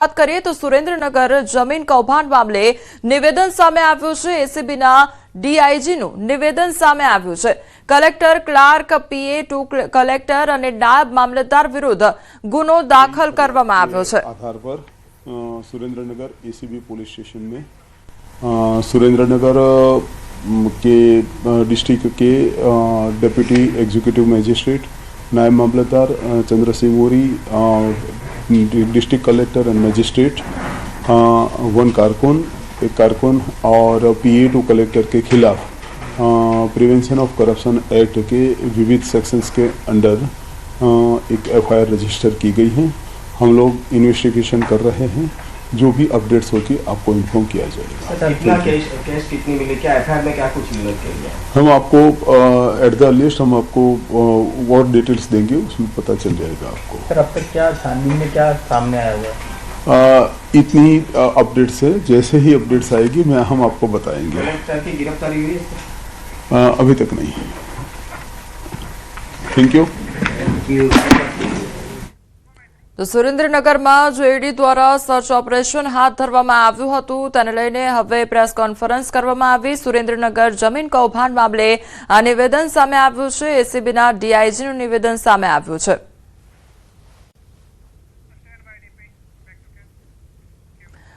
વાત કરીએ તો સુરેન્દ્રનગર જમીન કૌભાંડ મામલે નિવેદન સામે આવ્યું છે। એસીબીના ડીઆઈજીનું નિવેદન સામે આવ્યું છે। કલેક્ટર ક્લાર્ક PA2 કલેક્ટર અને નાયબ મામલતદાર વિરુદ્ધ ગુનો દાખલ કરવામાં આવ્યો છે। आधार पर सुरेंद्रनगर एसीबी पुलिस स्टेशन में सुरेंद्रनगर के डिस्ट्रिक्ट के डेप्यूटी एग्जीक्यूटिव मजिस्ट्रेट नायब मामलतदार चंद्र सिंह मोरी डिस्ट्रिक्ट कलेक्टर एंड मजिस्ट्रेट एक कारकुन और PA2 कलेक्टर के खिलाफ प्रिवेंशन ऑफ करप्शन एक्ट के विविध सेक्शंस के अंडर एक FIR रजिस्टर की गई है। हम लोग इन्वेस्टिगेशन कर रहे हैं, जो भी अपडेट्स होगी आपको इन्फॉर्म किया जाएगा। कितना कैश कितनी मिली, क्या FIR में क्या कुछ मिला? हम आपको एट द लिस्ट हम आपको और डिटेल्स देंगे, उसमें पता चल जाएगा आपको। सर अब तक क्या छानबीन में क्या सामने आया हुआ है? इतनी अपडेट्स है, जैसे ही अपडेट्स आएगी हम आपको बताएंगे। कलेक्टर की गिरफ्तारी हुई है? अभी तक नहीं। Thank you. તો સુરેન્દ્રનગરમાં જેડી દ્વારા સર્ચ ઓપરેશન હાથ ધરવામાં આવ્યું હતું, તેને લઈને હવે પ્રેસ કોન્ફરન્સ કરવામાં આવી। સુરેન્દ્રનગર જમીન કૌભાંડ મામલે આ નિવેદન સામે આવ્યું છે। એસીબીના ડીઆઈજીનું નિવેદન સામે આવ્યું છે।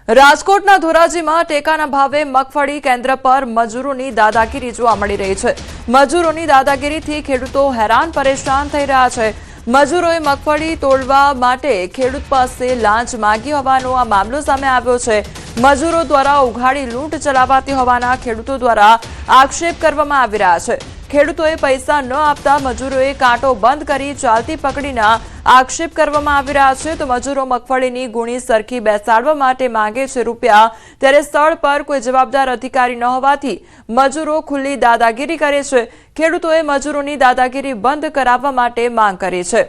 રાજકોટના ધોરાજીમાં ટેકાના ભાવે મગફળી કેન્દ્ર પર મજૂરોની દાદાગીરી જોવા મળી રહી છે। મજૂરોની દાદાગીરીથી ખેડૂતો હેરાન પરેશાન થઈ રહ્યા છે। મજૂરોએ મગફળી તોડવા માટે ખેડૂત પાસે લાંચ માંગી હોવાનો આ મામલો સામે આવ્યો છે। મજૂરો દ્વારા ઉઘાડી લૂંટ ચલાવાતી હોવાના ખેડૂતો દ્વારા આક્ષેપ કરવામાં આવી રહ્યા છે। ખેડૂતોએ પૈસા ન આપતા મજૂરોએ કાંટો બંધ કરી ચાલતી પકડીના આક્ષેપ કરવામાં આવી રહ્યા છે। તો મજૂરો મગફળીની ગુણી સરખી બેસાડવા માટે માંગે છે રૂપિયા, ત્યારે સ્થળ પર કોઈ જવાબદાર અધિકારી ન હોવાથી મજૂરો ખુલ્લી દાદાગીરી કરે છે। ખેડૂતોએ મજૂરોની દાદાગીરી બંધ કરાવવા માટે માંગ કરી છે।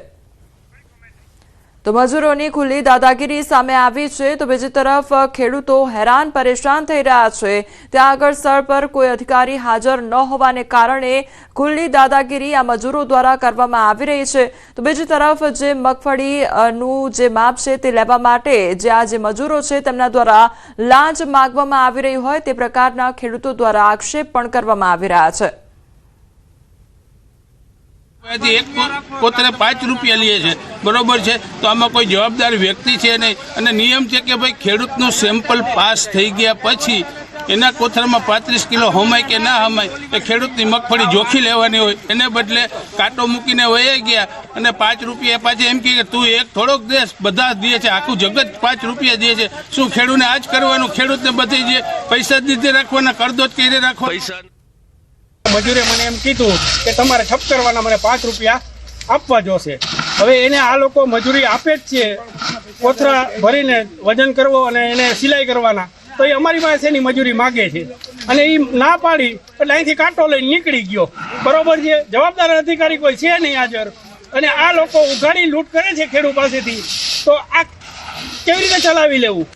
તો મજૂરોની ખુલ્લી દાદાગીરી સામે આવી છે, તો બીજી તરફ ખેડૂતો હેરાન પરેશાન થઈ રહ્યા છે। ત્યાં આગળ સ્થળ પર કોઈ અધિકારી હાજર ન હોવાને કારણે ખુલ્લી દાદાગીરી આ મજૂરો દ્વારા કરવામાં આવી રહી છે। તો બીજી તરફ જે મગફળીનું જે માપ છે તે લેવા માટે જે મજૂરો છે તેમના દ્વારા લાંચ માંગવામાં આવી રહી હોય તે પ્રકારના ખેડૂતો દ્વારા આક્ષેપ પણ કરવામાં આવી રહ્યા છે। એક પોતે 5 રૂપિયા લે છે, બરોબર છે? તો આમાં કોઈ જવાબદાર વ્યક્તિ છે નહીં, અને નિયમ છે કે ભાઈ ખેડૂતનું સેમ્પલ પાસ થઈ ગયા પછી એના કોથળામાં 35 કિલો હમાય કે ના હમાય એ ખેડૂતની મગફળી જોખી લેવાની હોય, એને બદલે કાંટો મૂકીને વહી ગયા અને 5 રૂપિયા પાછી એમ કે તું એક થોડોક દેશ બધા દે છે, આખું જગત 5 રૂપિયા દે છે। શું ખેડૂતને આ જ કરવાનું? ખેડૂતને બધી જે પૈસા દીધે રાખવાના, કરદો જ કરી રાખો। મજૂરે મને એમ કીધું કે તમારે ઠપ કરવાના, મને 5 રૂપિયા આપવા જોશે। હવે એને આ લોકો મજૂરી આપે જ છે, કોથળા ભરીને વજન કરવો અને એને સિલાઈ કરવાના, તો એ અમારી પાસેની મજૂરી માગે છે અને એ ના પાડી એટલે અહીંથી કાંટો લઈને નીકળી ગયો, બરોબર છે? જવાબદાર અધિકારી કોઈ છે નહીં હાજર, અને આ લોકો ઉઘાડી લૂંટ કરે છે ખેડૂત પાસેથી, તો આ કેવી રીતે ચલાવી લેવું?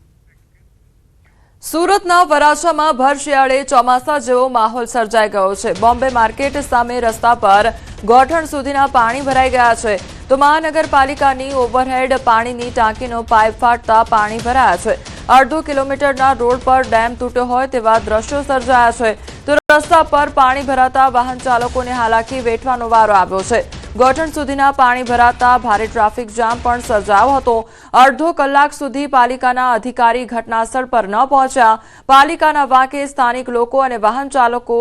સુરતના વરાછામાં ભર શિયાળે ચોમાસા જેવો માહોલ સર્જાઈ ગયો છે। બોમ્બે માર્કેટ સામે રસ્તા પર ગોઠણ સુધીના પાણી ભરાઈ ગયા છે। તો મહાનગરપાલિકાની ઓવરહેડ પાણીની ટાંકીનો પાઇપ ફાટતા પાણી ભરાયા છે। અડધો કિલોમીટરના રોડ પર ડેમ તૂટ્યો હોય તેવા દ્રશ્યો સર્જાયા છે। તો રસ્તા પર પાણી ભરાતા વાહન ચાલકોને હાલાકી વેઠવાનો વારો આવ્યો છે। ગોઠણ સુધીના પાણી ભરાતા ભારે ટ્રાફિક જામ પણ સર્જાયો હતો। અડધો કલાક સુધી પાલિકાના અધિકારી ઘટનાસ્થળ પર ન પહોંચ્યા। પાલિકાના વાંકે સ્થાનિક લોકો અને વાહન ચાલકો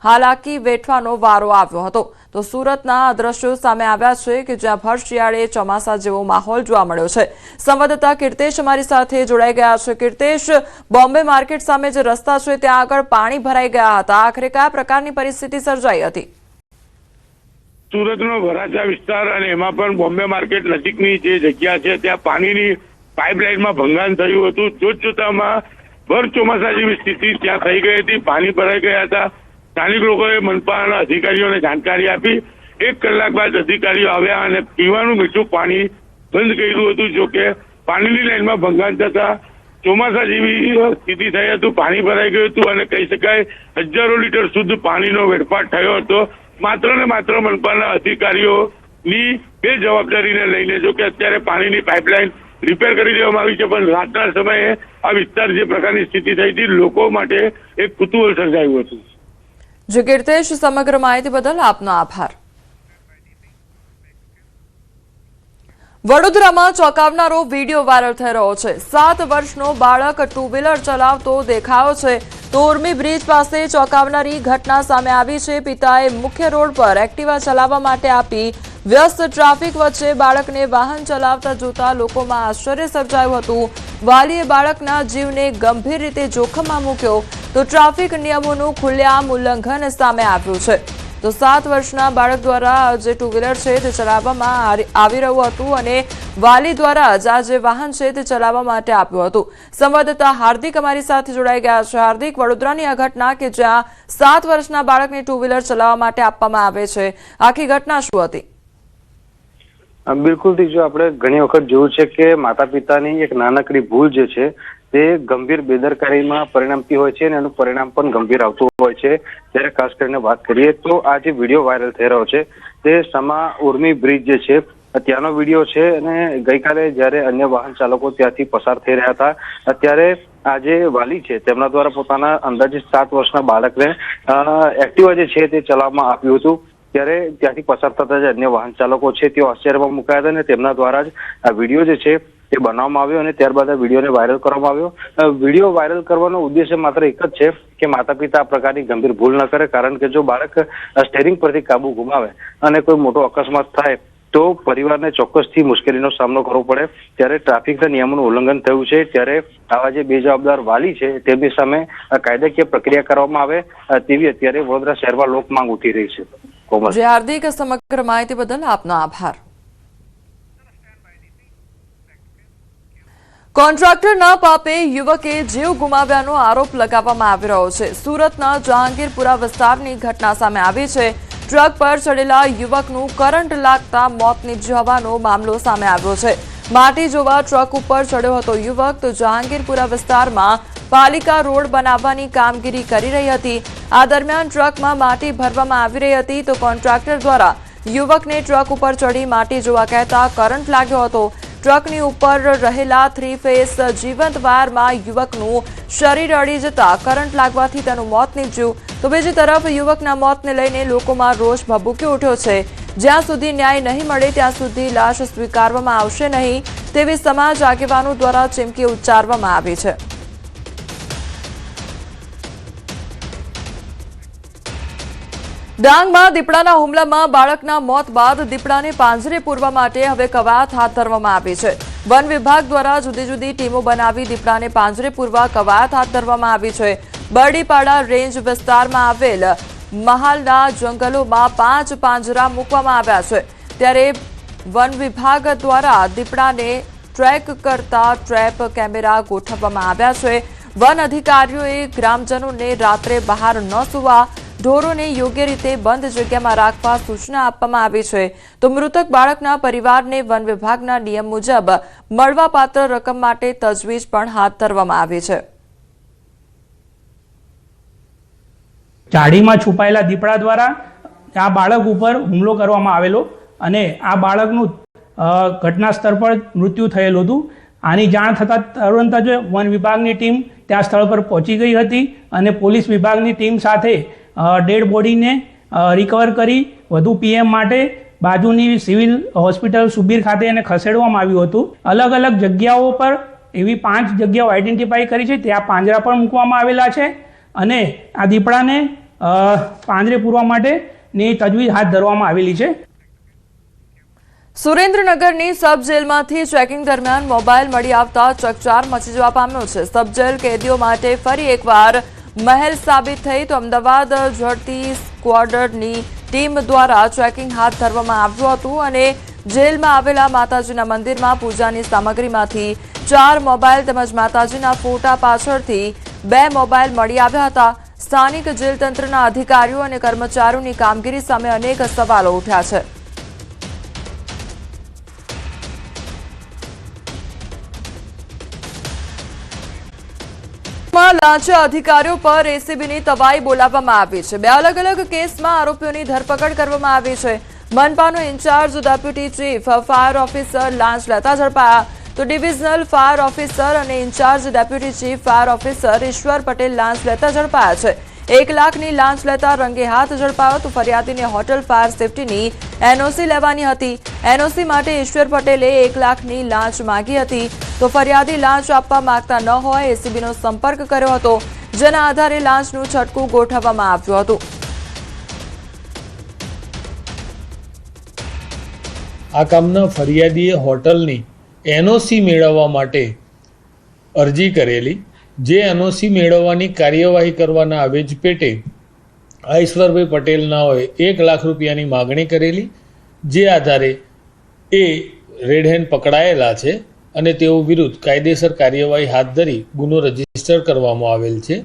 હાલાકી વેઠવાનો વારો આવ્યો હતો। તો સુરતના દ્રશ્યો સામે આવ્યા છે કે જ્યાં ભર શિયાળે ચોમાસા જેવો માહોલ જોવા મળ્યો છે। સંવાદદાતા કીર્તેશ અમારી સાથે જોડાઈ ગયા છે। કીર્તેશ, બોમ્બે માર્કેટ સામે જે રસ્તા છે ત્યાં આગળ પાણી ભરાઈ ગયા હતા, આખરે કયા પ્રકારની પરિસ્થિતિ સર્જાઈ હતી? સુરતનો વરાછા વિસ્તાર અને એમાં પણ બોમ્બે માર્કેટ નજીકની જે જગ્યા છે ત્યાં પાણીની પાઇપલાઇનમાં ભંગાણ થયું હતું। જોતજોતામાં ભર ચોમાસા જેવી સ્થિતિ ત્યાં થઈ ગઈ હતી, પાણી ભરાઈ ગયા હતા। સ્થાનિક લોકોએ મનપાના અધિકારીઓને જાણકારી આપી। 1 કલાક બાદ અધિકારીઓ આવ્યા અને પીવાનું મીઠું પાણી બંધ કર્યું હતું। જો કે પાણીની લાઇનમાં ભંગાણ થતા ચોમાસા જેવી સ્થિતિ થઈ હતી, પાણી ભરાઈ ગયું હતું અને કહી શકાય હજારો લીટર શુદ્ધ પાણીનો વેડફાટ થયો હતો। માત્ર ને માત્ર મનપાના અધિકારીઓની બેજવાબદારીને લઈને, જો કે અત્યારે પાણીની પાઇપલાઇન રિપેર કરી દેવામાં આવી છે, પણ રાતના સમયે આ વિસ્તાર જે પ્રકારની સ્થિતિ થઈ હતી લોકો માટે એક કુતૂહલ સર્જાયું હતું. જે કીર્તેશ, સમગ્ર માહિતી બદલ આપનો આભાર. વડોદરામાં ચોંકાવનારો વિડીયો વાયરલ થઈ રહ્યો છે. 7 વર્ષનો બાળક ટુ વ્હીલર ચલાવતો દેખાયો છે. તો ઉર્મી બ્રિજ પાસે ચોંકાવનારી ઘટના સામે આવી છે. પિતાએ મુખ્ય રોડ પર એક્ટિવા ચલાવવા માટે આપી. વ્યસ્ત ટ્રાફિક વચ્ચે બાળકને વાહન ચલાવતા જોતા લોકોમાં આશ્ચર્ય સર્જાયું હતું. વાલીએ બાળકના જીવને ગંભીર રીતે જોખમમાં મૂક્યો તો ટ્રાફિક નિયમોનું ખુલ્લેઆમ ઉલ્લંઘન સામે આવ્યું છે. તો 7 વર્ષના બાળક દ્વારા જે ટુ વ્હીલર છે તે ચલાવવામાં આવી રહ્યું હતું અને વાલી દ્વારા જ આ જે વાહન છે તે ચલાવવા માટે આપ્યું હતું. સંવાદદાતા હાર્દિક અમારી સાથે જોડાઈ ગયા છે. હાર્દિક, વડોદરાની આ ઘટના કે જ્યાં 7 વર્ષના બાળકને ટુ વ્હીલર ચલાવવા માટે આપવામાં આવે છે, આખી ઘટના શું હતી? બિલકુલ જો આપણે ઘણી વખત જોયું છે કે માતા પિતાની એક નાનકડી ભૂલ જે છે તે ગંભીર બેદરકારીમાં પરિણમતી હોય છે અને એનું પરિણામ પણ ગંભીર આવતું હોય છે. ત્યારે ખાસ કરીને વાત કરીએ તો આ જે વિડીયો વાયરલ થઈ રહ્યો છે તે સમા ઉર્મી બ્રિજ જે છે ત્યાંનો વિડીયો છે અને ગઈકાલે જ્યારે અન્ય વાહન ચાલકો ત્યાંથી પસાર થઈ રહ્યા હતા ત્યારે આ જે વાલી છે તેમના દ્વારા પોતાના અંદાજે 7 વર્ષના બાળકને એક્ટિવા જે છે તે ચલાવવામાં આપ્યું હતું. ત્યારે ત્યાંથી પસાર થતા જે અન્ય વાહન ચાલકો છે તેઓ આશ્ચર્યમાં મુકાયા હતા અને તેમના દ્વારા જ આ વિડીયો જે છે તે બનાવવામાં આવ્યો અને ત્યારબાદ આ વિડીયોને વાયરલ કરવામાં આવ્યો. વિડીયો વાયરલ કરવાનો ઉદ્દેશ્ય માત્ર એક જ છે કે માતા પિતા આ પ્રકારની ગંભીર ભૂલ ન કરે, કારણ કે જો બાળક સ્ટેરિંગ પરથી કાબુ ગુમાવે અને કોઈ મોટો અકસ્માત થાય તો પરિવારને ચોક્કસથી મુશ્કેલીનો સામનો કરવો પડે. ત્યારે ટ્રાફિકના નિયમોનું ઉલ્લંઘન થયું છે. ત્યારે આવા જે બેજવાબદાર વાલી છે તેમની સામે કાયદાકીય પ્રક્રિયા કરવામાં આવે તેવી અત્યારે વડોદરા શહેરમાં લોક માંગ ઉઠી રહી છે. જે હાર્દિક, સમગ્ર માહિતી બદલ આપનો આભાર. કોન્ટ્રાક્ટરના પાપે યુવકે જીવ ગુમાવ્યાનો આરોપ લગાવવામાં આવી રહ્યો છે. સુરતના જહાંગીરપુરા વિસ્તારની ઘટના સામે આવી છે. ટ્રક પર ચડેલા યુવકનું કરંટ લાગતા મોત નીપજ્યું હોવાનો મામલો સામે આવ્યો છે. માટી જોવા ટ્રક ઉપર ચડ્યો હતો યુવક. તો જહાંગીરપુરા વિસ્તારમાં પાલિકા રોડ બનાવવાની કામગીરી કરી રહી હતી. આ દરમિયાન ટ્રકમાં માટી ભરવામાં આવી રહી હતી તો કોન્ટ્રાક્ટર દ્વારા યુવકને ટ્રક ઉપર ચડી માટી જોવા કહેતા કરંટ લાગ્યો હતો. ટ્રકની ઉપર રહેલા 3 ફેસ જીવંત વાયરમાં યુવકનું શરીર અડી જતા કરંટ લાગવાથી તેનું મોત નીપજ્યું. તો બીજી તરફ યુવકના મોતને લઈને લોકોમાં રોષ ભભૂકી ઉઠ્યો છે. જ્યાં સુધી ન્યાય નહીં મળે ત્યાં સુધી લાશ સ્વીકારવામાં આવશે નહીં તેવી સમાજ આગેવાનો દ્વારા ચીમકી ઉચ્ચારવામાં આવી છે. ડાંગમાં દીપડાના હુમલામાં બાળકના મોત બાદ દીપડાને પાંજરે પૂરવા માટે હવે કવાયત હાથ ધરવામાં આવી છે. વન વિભાગ દ્વારા જુદી જુદી ટીમો બનાવી દીપડાને પાંજરે પૂરવા કવાયત હાથ ધરવામાં આવી છે. બરડીપાડા રેન્જ વિસ્તારમાં આવેલ મહાલના જંગલોમાં 5 પાંજરા મૂકવામાં આવ્યા છે. ત્યારે વન વિભાગ દ્વારા દીપડાને ટ્રેક કરતા ટ્રેપ કેમેરા ગોઠવવામાં આવ્યા છે. વન અધિકારીઓએ ગ્રામજનોને રાત્રે બહાર ન સૂવા, ઢોરોને યોગ્ય રીતે બંધ જગ્યામાં રાખવા સૂચના આપવામાં આવી છે. તો મૃતક બાળકના પરિવારને વન વિભાગના નિયમ મુજબ મળવાપાત્ર રકમ માટે તજવીજ પણ હાથ ધરવામાં આવી છે. ઝાડીમાં છુપાયેલા દીપડા દ્વારા આ બાળક ઉપર હુમલો કરવામાં આવેલો અને આ બાળકનું ઘટના સ્થળ પર મૃત્યુ થયેલું હતું. આની જાણ થતાં તરત જ વન વિભાગની ટીમ ત્યાં સ્થળ પર પહોંચી ગઈ હતી અને પોલીસ વિભાગની ટીમ સાથે ડેડ બોડીને રિકવર કરી વધુ પીએમ માટે બાજુની સિવિલ હોસ્પિટલ સુબીર ખાતે એને ખસેડવામાં આવ્યું હતું. અલગ અલગ જગ્યાઓ પર એવી 5 જગ્યાઓ આઈડેન્ટિફાઈ કરી છે. ત્યાં પાંજરા પણ મૂકવામાં આવેલા છે અને આ દીપડાને પાંજરે પૂરવા માટેની તજવીજ હાથ ધરવામાં આવેલી છે. સુરેન્દ્રનગરની સબ જેલમાંથી ચેકિંગ દરમિયાન મોબાઈલ મળી આવતા ચકચાર મચી જવા પામ્યો છે. સબ જેલ કેદીઓ માટે ફરી એકવાર મહેલ સાબિત થઈ. તો અમદાવાદ ઝડપી સ્ક્વોડની ટીમ દ્વારા ચેકિંગ હાથ ધરવામાં આવ્યું હતું અને જેલમાં આવેલા માતાજીના મંદિરમાં પૂજાની સામગ્રીમાંથી 4 મોબાઈલ તેમજ માતાજીના ફોટા પાછળથી 2 મોબાઈલ મળી આવ્યા હતા. સ્થાનિક જેલ તંત્રના અધિકારીઓ અને કર્મચારીઓની કામગીરી સામે અનેક સવાલો ઉઠ્યા છે. લાંચા અધિકારીઓ પર એસીબીની તવાઈ બોલાવવામાં આવી છે. 2 અલગ અલગ કેસમાં આરોપીઓની ધરપકડ કરવામાં આવી છે. મનપાનો in charge deputy chief fire officer લાંચ લેતા ઝડપાયા. તો ડિવિઝનલ ફાયર ઓફિસર અને in charge deputy chief fire officer Ishwar Patel લાંચ લેતા ઝડપાયા છે। 1 લાખની લાંચ લેતા રંગે હાથ ઝડપાયો તો ફરિયાદીને હોટલ ફાયર સેફટીની એનઓસી લેવાની હતી। એનઓસી માટે ઈશ્વર પટેલે 1 લાખની લાંચ માંગી હતી તો ફરિયાદી લાંચ આપવા માંગતા ન હોય એસીબીનો સંપર્ક કર્યો હતો, જેના આધારે લાંચનું છટકું ગોઠવવામાં આવ્યું હતું। આ કામના ફરિયાદીએ હોટલની એનઓસી મેળવવા માટે અરજી કરેલી, જે એનઓસી મેળવવાની કાર્યવાહી કરવાના આવેજ પેટે ઈશ્વરભાઈ પટેલ નાઓએ 1 લાખ રૂપિયાની માગણી કરેલી, જે આધારે એ રેડ હેન્ડ પકડાયેલા છે અને તેઓ વિરુદ્ધ કાયદેસર કાર્યવાહી હાથ ધરી ગુનો રજીસ્ટર કરવામાં આવેલ છે।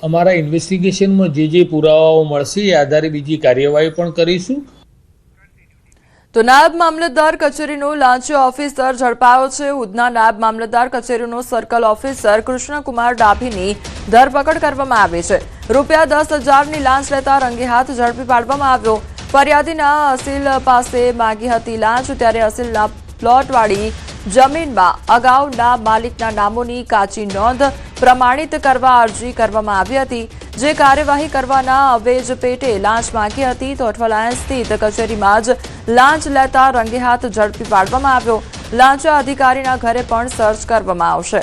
અમારા ઇન્વેસ્ટિગેશનમાં જે પુરાવાઓ મળશે એ આધારે બીજી કાર્યવાહી પણ કરીશું। તો નાયબ મામલતદાર કચેરીનો લાંચો ઓફિસર ઝડપાયો છે। ઉધના નાયબ મામલતદાર કચેરીનો સર્કલ ઓફિસર કૃષ્ણકુમાર ડાભીની ધરપકડ કરવામાં આવી છે। રૂપિયા 10,000ની લાંચ લેતા રંગે હાથ ઝડપી પાડવામાં આવ્યો। ફરિયાદીના અસીલ પાસે માંગી હતી લાંચ, ત્યારે અસીલના પ્લોટવાળી જમીનમાં અગાઉના માલિકના નામોની કાચી નોંધ પ્રમાણિત કરવા અરજી કરવામાં આવી હતી, જે કાર્યવાહી કરવાના અવેજ પેટે લાંચ માંગી હતી તો અઠવાલાયન્સ સ્થિત કચેરીમાં જ લાંચ લેતા રંગે હાથ ઝડપી પાડવામાં આવ્યો। લાંચા અધિકારીના ઘરે પણ સર્ચ કરવામાં આવશે।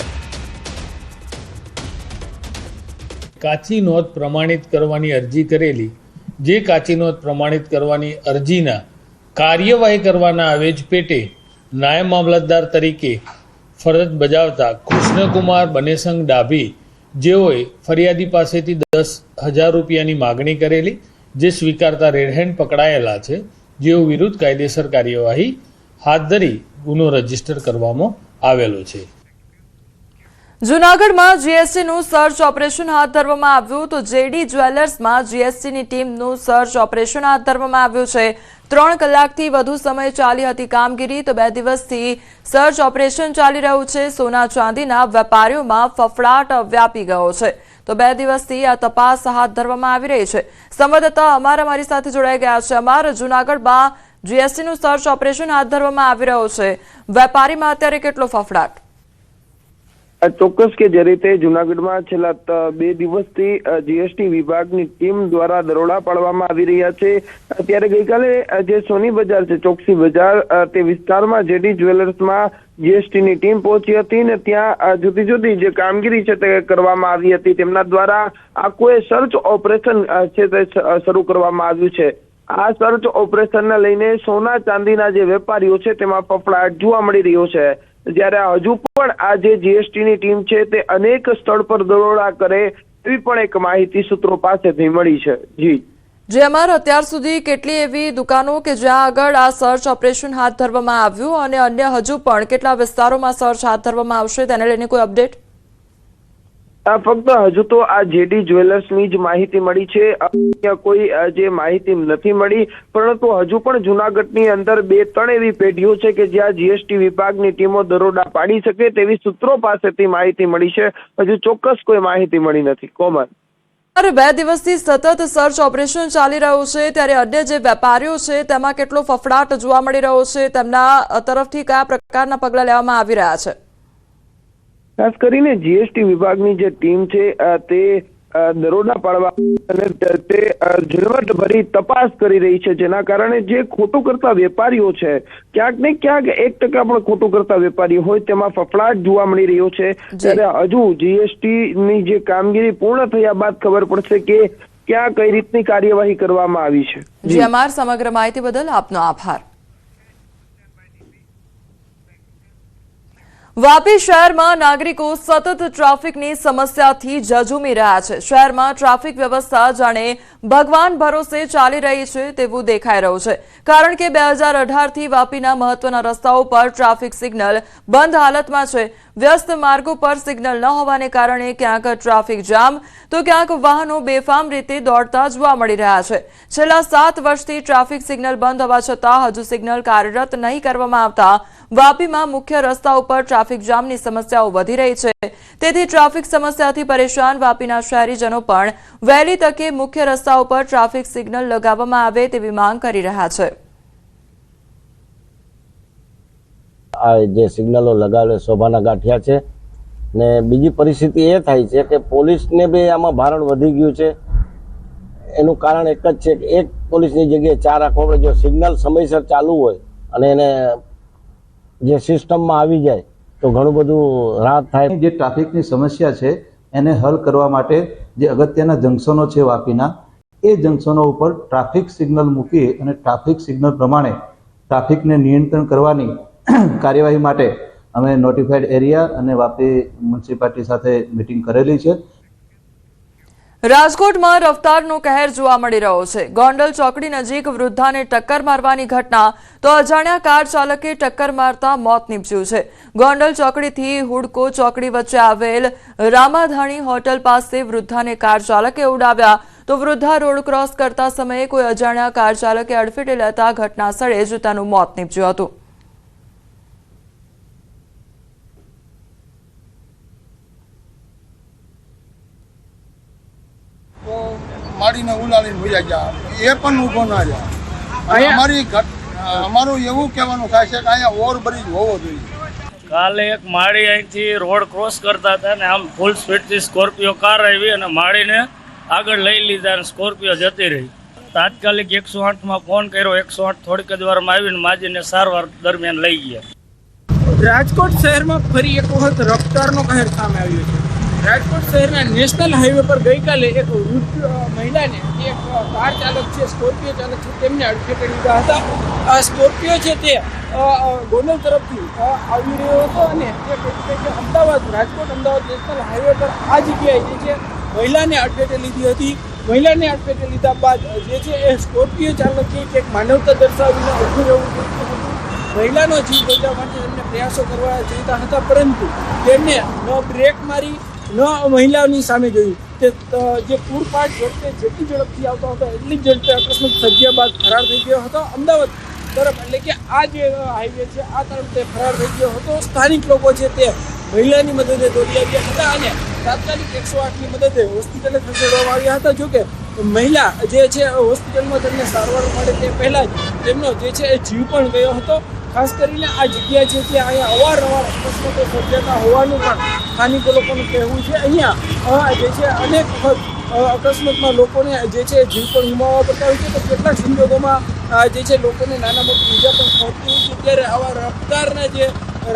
કાચી નોંધ પ્રમાણિત કરવાની અરજી કરેલી, જે કાચી નોંધ પ્રમાણિત કરવાની અરજીના કાર્યવાહી કરવાના આવેજ પેટે નાયબ મામલતદાર તરીકે ફરજ બજાવતા કૃષ્ણકુમાર બનેસંગ ડાભી, જેઓએ ફરિયાદી પાસેથી 10,000 રૂપિયાની માગણી કરેલી, જે સ્વીકારતા રેડ હેન્ડ પકડાયેલા છે, જેઓ વિરુદ્ધ કાયદેસર કાર્યવાહી હાથ ધરી ગુનો રજીસ્ટર કરવામાં આવેલો છે। જૂનાગઢમાં જીએસટીનું સર્ચ ઓપરેશન હાથ ધરવામાં આવ્યું તો જેડી જ્વેલર્સમાં જીએસટીની ટીમનું સર્ચ ઓપરેશન હાથ ધરવામાં આવ્યું છે। 3 કલાકથી વધુ સમય ચાલી હતી કામગીરી તો 2 દિવસથી સર્ચ ઓપરેશન ચાલી રહ્યું છે। સોના ચાંદીના વેપારીઓમાં ફફડાટ વ્યાપી ગયો છે તો 2 દિવસથી આ તપાસ હાથ ધરવામાં આવી રહી છે। સંવાદદાતા અમારી સાથે જોડાઈ ગયા છે। અમારા જૂનાગઢમાં જીએસટીનું સર્ચ ઓપરેશન હાથ ધરવામાં આવી રહ્યું છે, વેપારીમાં અત્યારે કેટલો ફફડાટ? ચોક્કસ કે જે રીતે જૂનાગઢમાં છેલ્લા 2 દિવસથી જીએસટી વિભાગની ટીમ દ્વારા દરોડા પાડવામાં આવી રહ્યા છે, ત્યારે ગઈકાલે જે સોની બજાર છે, ચોકસી બજાર, તે વિસ્તારમાં જેડી જ્વેલર્સમાં જીએસટીની ટીમ પહોંચી હતી ને ત્યાં જુદી જુદી જે કામગીરી છે તે કરવામાં આવી હતી। તેમના દ્વારા આખું સર્ચ ઓપરેશન છે તે શરૂ કરવામાં આવ્યું છે। આ સર્ચ ઓપરેશનને લઈને સોના ચાંદીના જે વેપારીઓ છે તેમાં ફફડાટ જોવા મળી રહ્યો છે, જ્યારે હજુ પણ આ જે જીએસટીની ટીમ છે તે અનેક સ્થળ પર દરોડા કરે એવી પણ એક માહિતી સૂત્રો પાસેથી મળી છે। જે અમારા અત્યાર સુધી કેટલી એવી દુકાનો કે જ્યાં આગળ આ સર્ચ ઓપરેશન હાથ ધરવામાં આવ્યું અને અન્ય હજુ પણ કેટલા વિસ્તારોમાં સર્ચ હાથ ધરવામાં આવશે તેને લઈને કોઈ અપડેટ? ફક્ત હજુ તો આ જેડી જ્વેલર્સની જ માહિતી મળી છે, અન્ય કોઈ જે માહિતી નથી મળી, પરંતુ હજુ પણ જૂનાગઢની અંદર 2-3 એવી પેઢીઓ છે કે જ્યાં જીએસટી વિભાગની ટીમો દરોડા પાડી શકે તેવી સૂત્રો પાસેથી માહિતી મળી છે। હજુ ચોક્કસ કોઈ માહિતી મળી નથી। કોમલ, 2 દિવસથી સતત સર્ચ ઓપરેશન ચાલી રહ્યું છે, ત્યારે અન્ય જે વેપારીઓ છે તેમાં કેટલો ફફડાટ જોવા મળી રહ્યો છે, તેમના તરફથી કયા પ્રકારના પગલાં લેવામાં આવી રહ્યા છે? ખાસ કરીને જીએસટી વિભાગની જે ટીમ છે તે દરોડા પાડવા અને તે ઝીણવટભરી તપાસ કરી રહી છે, જેના કારણે જે ખોટું કરતા વેપારીઓ છે, ક્યાંક ને ક્યાંક 1% પણ ખોટું કરતા વેપારીઓ હોય તેમાં ફફડાટ જોવા મળી રહ્યો છે। ત્યારે હજુ જીએસટીની જે કામગીરી પૂર્ણ થયા બાદ ખબર પડશે કે ક્યાં કઈ રીતની કાર્યવાહી કરવામાં આવી છે। જી, અમાર સમગ્ર માહિતી બદલ આપનો આભાર। વાપી શહેરમાં નાગરિકો સતત ટ્રાફિકની સમસ્યાથી ઝઝૂમી રહ્યા છે। શહેરમાં ટ્રાફિક વ્યવસ્થા જાણે ભગવાન ભરોસે ચાલી રહી છે તેવું દેખાઈ રહ્યું છે, કારણ કે 2018થી વાપીના મહત્વના રસ્તાઓ પર ટ્રાફિક સિગ્નલ બંધ હાલતમાં છે। વ્યસ્ત માર્ગો પર સિગ્નલ ન હોવાને કારણે ક્યાંક ટ્રાફિક જામ તો ક્યાંક વાહનો બેફામ રીતે દોડતા જોવા મળી રહ્યા છે। છેલ્લા 7 વર્ષથી ટ્રાફિક સિગ્નલ બંધ હોવા છતાં હજુ સિગ્નલ કાર્યરત નહીં કરવામાં આવતા વાપીમાં મુખ્ય રસ્તા ઉપર ટ્રાફિક જામની સમસ્યાઓ વધી રહી છે। તેથી ટ્રાફિક સમસ્યાથી પરેશાન વાપીના શહેરીજનો પણ વહેલી તકે મુખ્ય રસ્તા ઉપર ટ્રાફિક સિગ્નલ લગાવવામાં આવે તેવી માંગ કરી રહ્યા છે। આ જે સિગ્નલો લગાવે શોભાના ગાંઠિયા છે ને બીજી પરિસ્થિતિ એ થાય છે કે પોલીસને બી આમાં ભારણ વધી ગયું છે. એનું કારણ એક જ છે કે એક પોલીસની જગ્યાએ 4 રાખવો પડે. જો સિગ્નલ સમયસર ચાલુ હોય અને એને જે સિસ્ટમમાં આવી જાય તો ઘણું બધું રાહત થાય. જે ટ્રાફિકની સમસ્યા છે એને હલ કરવા માટે જે અગત્યના જંકશનો છે વાપીના, એ જંકશનો ઉપર ટ્રાફિક સિગ્નલ મૂકી અને ટ્રાફિક સિગ્નલ પ્રમાણે ટ્રાફિકને નિયંત્રણ કરવાની કાર્યવાહી માટે અમે નોટિફાઈડ એરિયા અને વાપી મ્યુનિસિપાલિટી સાથે મિટિંગ કરેલી છે. રાજકોટમાં રફતારનો કહેર જોવા મળી રહ્યો છે. ગોંડલ ચોકડી નજીક વૃદ્ધાને ટક્કર મારવાની ઘટના, તો અજાણ્યા કાર ચાલકે ટક્કર મારતા મોત નીપજ્યું છે. ગોંડલ ચોકડીથી હુડકો ચોકડી વચ્ચે આવેલ રામાધાણી હોટલ પાસે વૃદ્ધાને કાર ચાલકે ઉડાવ્યા, તો વૃદ્ધા રોડ ક્રોસ કરતા સમયે કોઈ અજાણ્યા કાર ચાલકે અડફેટે લેતા ઘટના સ્થળે જ તેનું મોત નીપજ્યું હતું. મારીને ઉલાડીને ભૂયા ગયા, એ પણ ઊભો ના જાય. અમારું એવું કહેવાનું થાય છે કે અહીંયા ઓવરબ્રિજ હોવો જોઈએ. કાલે એક માળી અહીંથી રોડ ક્રોસ કરતા હતા ને આમ ફૂલ સ્પીડથી સ્કોર્પિયો કાર આવી અને માળીને આગળ લઈ લીધા અને સ્કોર્પિયો જતી રહી. તાત્કાલિક 108માં ફોન કર્યો. 108 થોડીક જ વારમાં આવીને માજીને સારવાર દરમિયાન લઈ ગયા. રાજકોટ શહેરમાં ફરી એક વખત રફતારનો કહેર સામે આવ્યો છે. રાજકોટ શહેરના નેશનલ હાઈવે પર ગઈકાલે એક વૃદ્ધ મહિલાને એક કાર ચાલક છે, સ્કોર્પિયો ચાલક છે, તેમને અડફેટે લીધા હતા. આ સ્કોર્પિયો છે તે ગોંડલ તરફથી આવી રહ્યો હતો અને અમદાવાદ રાજકોટ અમદાવાદ નેશનલ હાઈવે પર આ જગ્યાએ જે છે મહિલાને અડફેટે લીધી હતી. મહિલાને અડફેટે લીધા બાદ જે છે એ સ્કોર્પિયો ચાલકે એક માનવતા દર્શાવીને ઊભું રહેવું પડતું હતું. મહિલાનો જીવ બચાવવા માટે તેમને પ્રયાસો કરવા જતા હતા, પરંતુ તેમને ન બ્રેક મારી ન મહિલાઓની સામે જોયું. તે જે પૂરપાટ ઝડપે જેટલી ઝડપથી આવતો હતો એટલી જ ઝડપે અકસ્માત સર્જ્યા બાદ ફરાર થઈ ગયો હતો. અમદાવાદ તરફ એટલે કે આ જે હાઈવે છે આ તરફ તે ફરાર થઈ ગયો હતો. સ્થાનિક લોકો છે તે મહિલાની મદદે દોડી આવ્યા હતા અને તાત્કાલિક 108ની મદદે હોસ્પિટલે ખસેડવામાં આવ્યા હતા. જોકે મહિલા જે છે હોસ્પિટલમાં તેમને સારવાર મળે તે પહેલાં જ તેમનો જે છે એ જીવ પણ ગયો હતો. ખાસ કરીને આ જગ્યા છે ત્યાં અહીંયા અવારનવાર અકસ્માતો સર્જાતા હોવાનું પણ સ્થાનિક લોકોનું કહેવું છે. અહીંયા જે છે અનેક વખત અકસ્માતમાં લોકોને જે છે જીવ પણ ગુમાવવા પડતા હોય છે, તો કેટલાક સંજોગોમાં જે છે લોકોને નાના મોટી ઈજા પણ પહોંચતી હોય છે. ત્યારે આવા રફતારના જે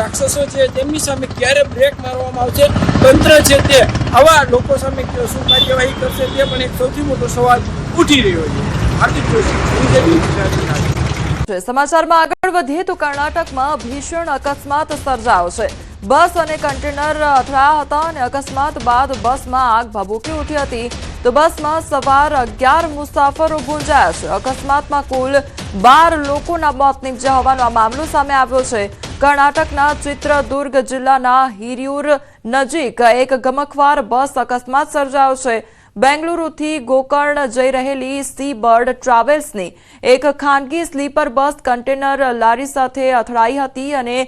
રાક્ષસો છે તેમની સામે ક્યારે બ્રેક મારવામાં આવશે, તંત્ર છે તે આવા લોકો સામે શું કાર્યવાહી કરશે, તે પણ એક સૌથી મોટો સવાલ ઉઠી રહ્યો છે. હાર્દિક જોશી. સમાચારમાં આગળ વધીએ તો કર્ણાટકમાં ભીષણ અકસ્માત સર્જાયો છે. બસ અને કન્ટેનર અથડાયા હતા અને અકસ્માત બાદ બસમાં આગ ભભૂકી ઉઠી હતી, તો બસમાં સવાર 11 મુસાફરો ભૂંજાયા છે. અકસ્માતમાં કુલ 12 લોકોના મોત નીપજ્યા હોવાનો આ મામલો સામે આવ્યો છે. કર્ણાટકના ચિત્રદુર્ગ જિલ્લાના હિરિયુર નજીક એક ગમખ્વાર બસ અકસ્માત સર્જાયો છે. બેંગલુરુથી ગોકર્ણ જઈ રહેલી સી બર્ડ ટ્રાવેલ્સની એક ખાનગી સ્લીપર બસ કન્ટેનર લારી સાથે અથડાઈ હતી અને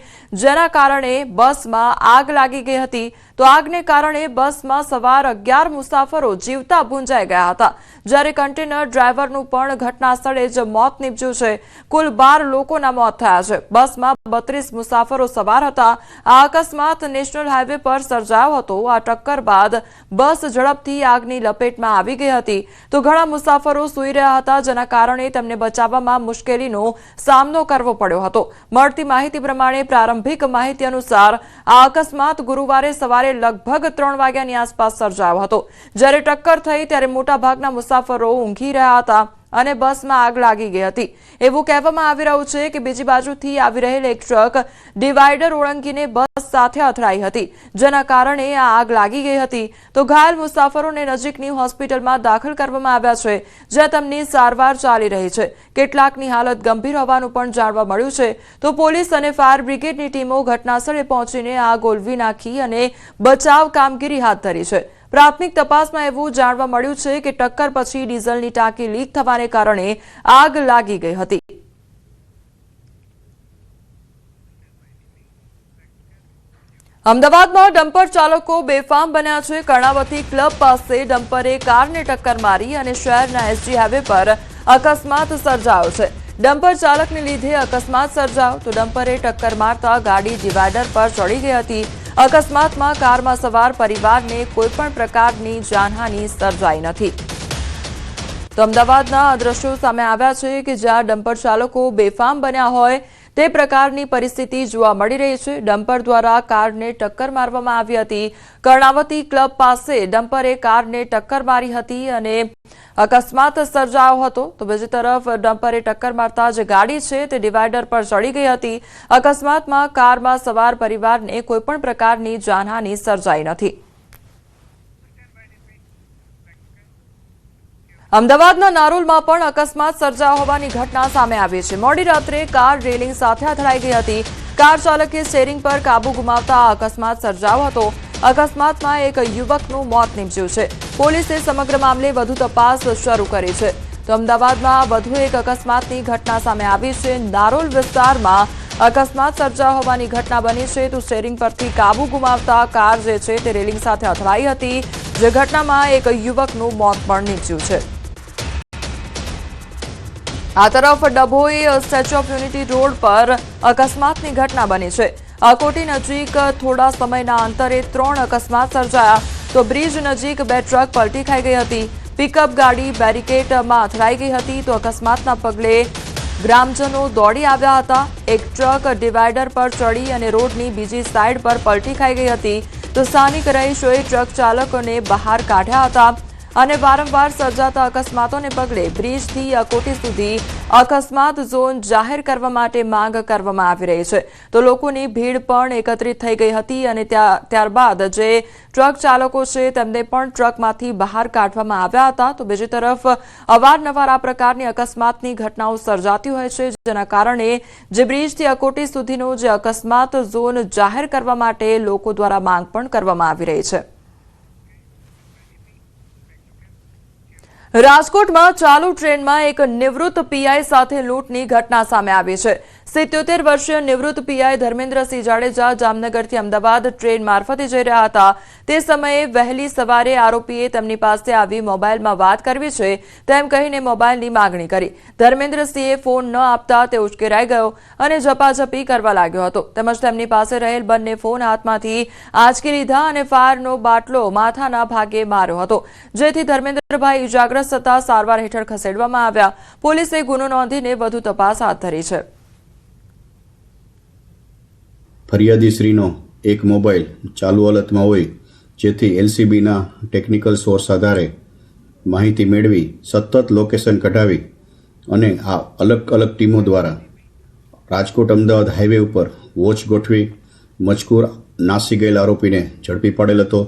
જેના કારણે બસમાં આગ લાગી ગઈ હતી. તો આગને કારણે બસમાં સવાર 11 મુસાફરો જીવતા ભૂંજાઈ ગયા હતા, જ્યારે કન્ટેનર ડ્રાઈવરનું પણ ઘટના સ્થળે જ મોત નીપજ્યું છે. કુલ 12 લોકોના મોત થયા છે. બસમાં 32 મુસાફરો સવાર હતા. આ અકસ્માત નેશનલ હાઈવે પર સર્જાયો હતો. આ ટક્કર બાદ બસ ઝડપથી આગની લપેટમાં આવી ગઈ હતી, તો ઘણા મુસાફરો સૂઈ રહ્યા હતા, જેના કારણે તેમને બચાવવામાં મુશ્કેલીનો સામનો કરવો પડ્યો હતો. મળતી માહિતી પ્રમાણે પ્રારંભિક માહિતી અનુસાર આ અકસ્માત ગુરુવારે સવારે લગભગ 3 વાગ્યાની આસપાસ સર્જાયો હતો. જ્યારે ટક્કર થઈ ત્યારે મોટાભાગના મુસાફરો ઊંઘી રહ્યા હતા અને બસમાં આગ લાગી ગઈ હતી. એવું કહેવામાં આવી રહ્યું છે કે બીજી બાજુથી આવી રહેલ એક ટ્રક ડિવાઈડર ઓળંગીને બસ સાથે અથડાઈ હતી, જેના કારણે આ આગ લાગી ગઈ હતી. તો ઘાયલ મુસાફરોને નજીકની હોસ્પિટલમાં દાખલ કરવામાં આવ્યા છે, જ્યાં તેમની સારવાર ચાલી રહી છે. કેટલાકની હાલત ગંભીર હોવાનું પણ જાણવા મળ્યું છે. તો પોલીસ અને ફાયર બ્રિગેડની ટીમો ઘટનાસ્થળે પહોંચીને આગ ઓલવી નાખી અને બચાવ કામગીરી હાથ ધરી છે. પ્રાથમિક તપાસમાં એવું જાણવા મળ્યું છે કે ટક્કર પછી ડીઝલની ટાંકી લીક થવાને કારણે આગ લાગી ગઈ હતી. અમદાવાદમાં ડમ્પર ચાલકો બેફામ બન્યા છે. કર્ણાવતી ક્લબ પાસે ડમ્પરે કારને ટક્કર મારી અને શહેરના એસજી હાઈવે પર અકસ્માત સર્જાયો છે. ડમ્પર ચાલકને લીધે અકસ્માત સર્જાયો તો ડમ્પરે ટક્કર મારતા ગાડી ડિવાઈડર પર ચડી ગઈ હતી। અકસ્માતમાં કારમાં સવાર પરિવારને કોઈપણ પ્રકારની જાનહાનિ સર્જાઈ નથી। તો અમદાવાદના આ દ્રશ્યો સામે આવ્યા છે કે જ્યાં ડમ્પર ચાલકો બેફામ બન્યા હોય તે પ્રકારની પરિસ્થિતિ જોવા મળી રહી છે। ડમ્પર દ્વારા કારને ટક્કર મારવામાં આવી હતી। કર્ણાવતી ક્લબ પાસે ડમ્પરે કારને ટક્કર મારી હતી અને અકસ્માત સર્જાયો હતો। તો બીજી તરફ ડમ્પરે ટક્કર મારતા જે ગાડી છે તે ડિવાઈડર પર ચડી ગઈ હતી। અકસ્માતમાં કારમાં સવાર પરિવારને કોઈપણ પ્રકારની જાનહાનિ સર્જાઈ નથી। અમદાવાદના નારોલમાં પણ અકસ્માત સર્જાયો હોવાની ઘટના સામે આવી છે। મોડી રાત્રે કાર રેલિંગ સાથે અથડાઈ ગઈ હતી। કાર ચાલકે સ્ટીયરિંગ પર કાબુ ગુમાવતા અકસ્માત સર્જાયો હતો। અકસ્માતમાં એક યુવકનું મોત નીપજ્યું છે। પોલીસે સમગ્ર મામલે વધુ તપાસ શરૂ કરી છે। તો અમદાવાદમાં વધુ એક અકસ્માતની ઘટના સામે આવી છે। નારોલ વિસ્તારમાં અકસ્માત સર્જાયો હોવાની ઘટના બની છે। તો સ્ટીયરિંગ પરથી કાબુ ગુમાવતા કાર જે છે તે રેલિંગ સાથે અથડાઈ હતી, જે ઘટનામાં એક યુવકનું મોત પણ નીપજ્યું છે। આ તરફ Dabhoi statue of unity road પર અકસ્માતની ઘટના બની છે। અકોટી નજીક થોડા સમયના અંતરે 3 અકસ્માત સર્જાયા। તો બ્રિજ નજીક 2 ટ્રક પલટી ખાઈ ગઈ હતી। પિકઅપ ગાડી બેરિકેડમાં અથડાઈ ગઈ હતી। તો અકસ્માતના પગલે ગ્રામજનો દોડી આવ્યા હતા। એક ટ્રક ડિવાઈડર પર ચડી અને રોડની બીજી સાઈડ પર પલટી ખાઈ ગઈ હતી। તો સ્થાનિક રહીશોએ ટ્રક ચાલકોને બહાર કાઢ્યા હતા અને વારંવાર સર્જાતા અકસ્માતોને પગલે બ્રિજથી અકોટી સુધી અકસ્માત ઝોન જાહેર કરવા માટે માંગ કરવામાં આવી રહી છે। તો લોકોની ભીડ પણ એકત્રિત થઈ ગઈ હતી અને ત્યારબાદ જે ટ્રક ચાલકો છે તેમને પણ ટ્રકમાંથી બહાર કાઢવામાં આવ્યા હતા। તો બીજી તરફ અવારનવાર આ પ્રકારની અકસ્માતની ઘટનાઓ સર્જાતી હોય છે, જેના કારણે જે બ્રિજથી અકોટી સુધીનો જે અકસ્માત ઝોન જાહેર કરવા માટે લોકો દ્વારા માંગ પણ કરવામાં આવી રહી છે। રાજકોટમાં ચાલુ ટ્રેનમાં એક નિવૃત્ત પીઆઈ સાથે લૂંટની ઘટના સામે આવી છે। 77 વર્ષીય નિવૃત્ત પીઆઈ ધર્મેન્દ્રસિંહ જાડેજા જામનગરથી અમદાવાદ ટ્રેન મારફતે જઈ રહ્યા હતા। તે સમયે વહેલી સવારે આરોપીએ તેમની પાસે આવી મોબાઈલમાં વાત કરવી છે તેમ કહીને મોબાઈલની માંગણી કરી। ધર્મેન્દ્રસિંહે ફોન ન આપતા તે ઉશ્કેરાઈ ગયો અને ઝપાઝપી કરવા લાગ્યો હતો, તેમજ તેમની પાસે રહેલ બંને ફોન હાથમાંથી આંચકી લીધા અને ફાયરનો બાટલો માથાના ભાગે માર્યો હતો, જેથી ધર્મેન્દ્રભાઈ ઇજાગ્રસ્ત થતા સારવાર હેઠળ ખસેડવામાં આવ્યા। પોલીસે ગુનો નોંધીને વધુ તપાસ હાથ ધરી છે। ફરિયાદીશ્રીનો એક મોબાઈલ ચાલુ હાલતમાં હોય, જેથી એલસીબીના ટેકનિકલ સોર્સ આધારે માહિતી મેળવી સતત લોકેશન કઢાવી અને આ અલગ અલગ ટીમો દ્વારા રાજકોટ અમદાવાદ હાઈવે ઉપર વોચ ગોઠવી મજકૂર નાસી ગયેલ આરોપીને ઝડપી પાડેલ હતો।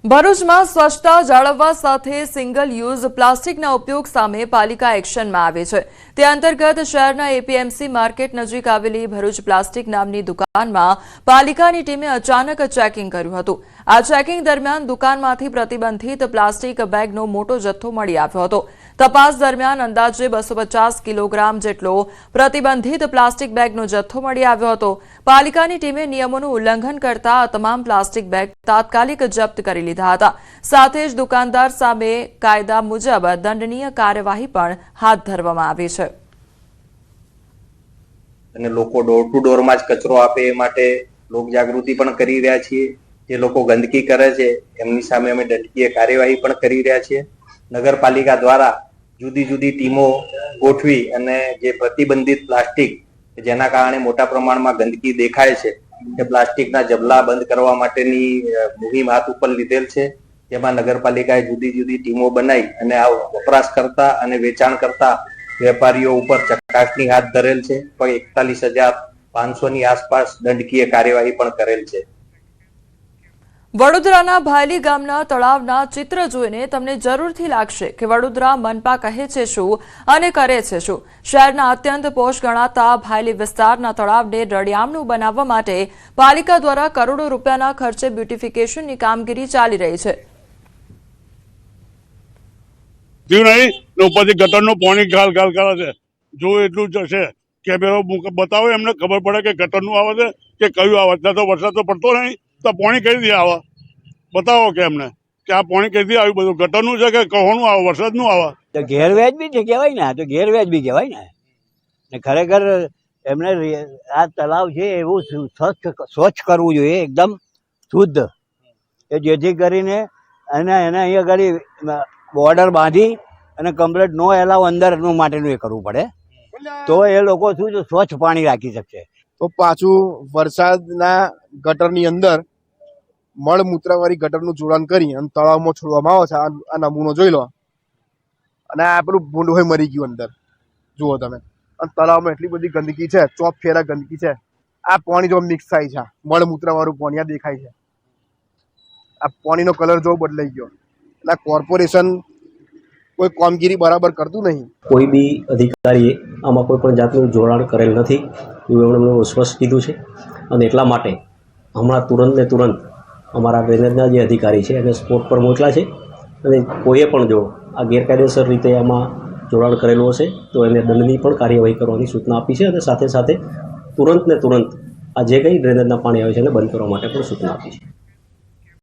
ભરૂચમાં સ્વચ્છતા જાળવવા સાથે સિંગલ યુઝ પ્લાસ્ટિકના ઉપયોગ સામે પાલિકા એક્શનમાં આવી છે। તે અંતર્ગત શહેરના એપીએમસી માર્કેટ નજીક આવેલી ભરૂચ પ્લાસ્ટિક નામની દુકાનમાં પાલિકાની ટીમે અચાનક ચેકિંગ કર્યું હતું। આ ચેકિંગ દરમિયાન દુકાનમાંથી પ્રતિબંધિત પ્લાસ્ટિક બેગનો મોટો જથ્થો મળી આવ્યો હતો। તપાસ દરમિયાન અંદાજે 250 કિલોગ્રામ જેટલો પ્રતિબંધિત પ્લાસ્ટિક બેગનો જથ્થો મળી આવ્યો હતો। પાલિકાની ટીમે નિયમોનું ઉલ્લંઘન કરતા આ તમામ પ્લાસ્ટિક બેગ તાત્કાલિક જપ્ત કરી લીધા હતા। સાથે જ દુકાનદાર સામે કાયદા મુજબ દંડનીય કાર્યવાહી પણ હાથ ધરવામાં આવી છે। અને લોકો ડોર ટુ ડોરમાં જ કચરો આપે એ માટે લોક જાગૃતિ પણ કરી રહ્યા છીએ। જે લોકો ગંદકી કરે છે એમની સામે અમે દંડનીય કાર્યવાહી પણ કરી રહ્યા છીએ। નગરપાલિકા દ્વારા જુદી જુદી ટીમો ગોઠવી અને જે પ્રતિબંધિત પ્લાસ્ટિક જેના કારણે મોટા પ્રમાણમાં ગંદકી દેખાય છે એ પ્લાસ્ટિકના જબલા બંધ કરવા માટેની મુહિમ હાથ ઉપર લીધેલ છે। જેમાં નગરપાલિકાએ જુદી જુદી ટીમો બનાવી અને આ વપરાશ કરતા અને વેચાણ કરતા વેપારીઓ ઉપર ચકાસણી હાથ ધરેલ છે। પણ 41,500 ની આસપાસ દંડકીય કાર્યવાહી પણ કરેલ છે। વડોદરાના ભાયલી ગામના તળાવના ચિત્ર જોઈને તમને જરૂરથી લાગશે કે વડોદરા મનપા કહે છે શું અને કરે છે શું। શહેરના અત્યંત પોશ ગણાતા ભાયલી વિસ્તારના તળાવને રળિયામણું બનાવવા માટે પાલિકા દ્વારા કરોડો રૂપિયાના ખર્ચે બ્યુટિફિકેશનની કામગીરી ચાલી રહી છે। ઉપરથી ગટરનું પાણી ગાલ ગાલ કરે છે, જો એટલું જ છે કેમેરો બતાવો એમને ખબર પડે કે ગટરનું આવે છે કે કયું આવે છે। તો વરસાદ તો પડતો નહીં તો પાણી કઈ રીતે આવે, બતાવો કે એમને કે આ પાણી ક્યાંથી આવ્યું, બધું ગટરનું છે કે કહોનું આવે, વરસાદનું આવે? તો ગેરવ્યાજબી છે કહેવાય ને, તો ગેરવ્યાજબી કહેવાય ને ખરેખર એમને આ તલાવ છે એવું સ્વચ્છ કરવું જોઈએ, એકદમ શુદ્ધ, કે જેથી કરીને એને અહીંયા આગળ બોર્ડર બાંધી અને કમ્પ્લીટ નો એલાવ અંદરનું માટેનું એ કરવું પડે, તો એ લોકો શું છે સ્વચ્છ પાણી રાખી શકશે. તો પાછું વરસાદના ગટરની અંદર મળમૂત્રવાળી ગટરનું જોડાણ કરી અને તળાવમાં છોડવામાં આવે છે. આ નમૂનો જોઈ લો, અને આ પેલું ભૂંડ હોય મરી ગયું અંદર, જુઓ તમે. અને તળાવમાં એટલી બધી ગંદકી છે, ચોપ ફેરા ગંદકી છે. આ પાણી જો મિક્સ થાય છે, મળમૂત્રવાળું પાણી આ દેખાય છે. આ પાણીનો કલર જો બદલાઈ ગયો. અને કોર્પોરેશન કોઈ કામગીરી બરાબર કરતું નહીં. કોઈ બી અધિકારીએ આમાં કોઈ પણ જાતનું જોડાણ કરેલ નથી એવું એમણે સ્પષ્ટ કીધું છે. અને એટલા માટે હમણાં તુરંત અમારા ડ્રેનેજના જે અધિકારી છે એને સ્પોટ પર મોકલા છે. અને કોઈએ પણ જો આ ગેરકાયદેસર રીતે આમાં જોડાણ કરેલું હશે તો એને દંડની પણ કાર્યવાહી કરવાની સૂચના આપી છે. અને સાથે તુરંત આ જે કંઈ ડ્રેનેજના પાણી આવે છે એને બંધ કરવા માટે પણ સૂચના આપી છે.